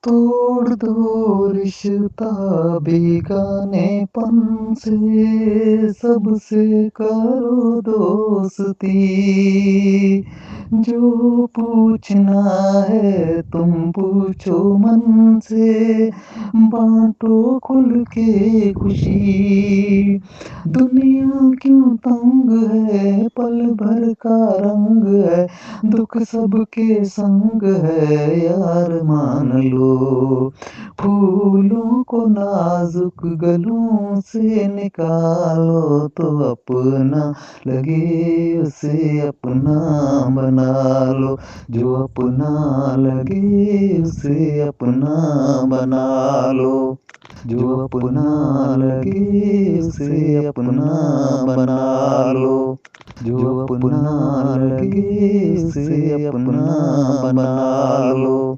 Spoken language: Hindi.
तोड़ दो रिश्ता बेगानेपन से, सबसे करो दोस्ती। जो पूछना है तुम पूछो मन से, बाँटो खुल के खुशी। दुनिया क्यों तंग है, पल भर का रंग है, दुःख सबके संग है, यार मान लो। फूलों को नाजुक गलों से निकालो तो अपना लगे उसे अपना बना लो। जो अपना लगे उसे अपना बना लो। जो अपना लगे उसे अपना बना लो। जो अपना लगे उसे अपना बना लो।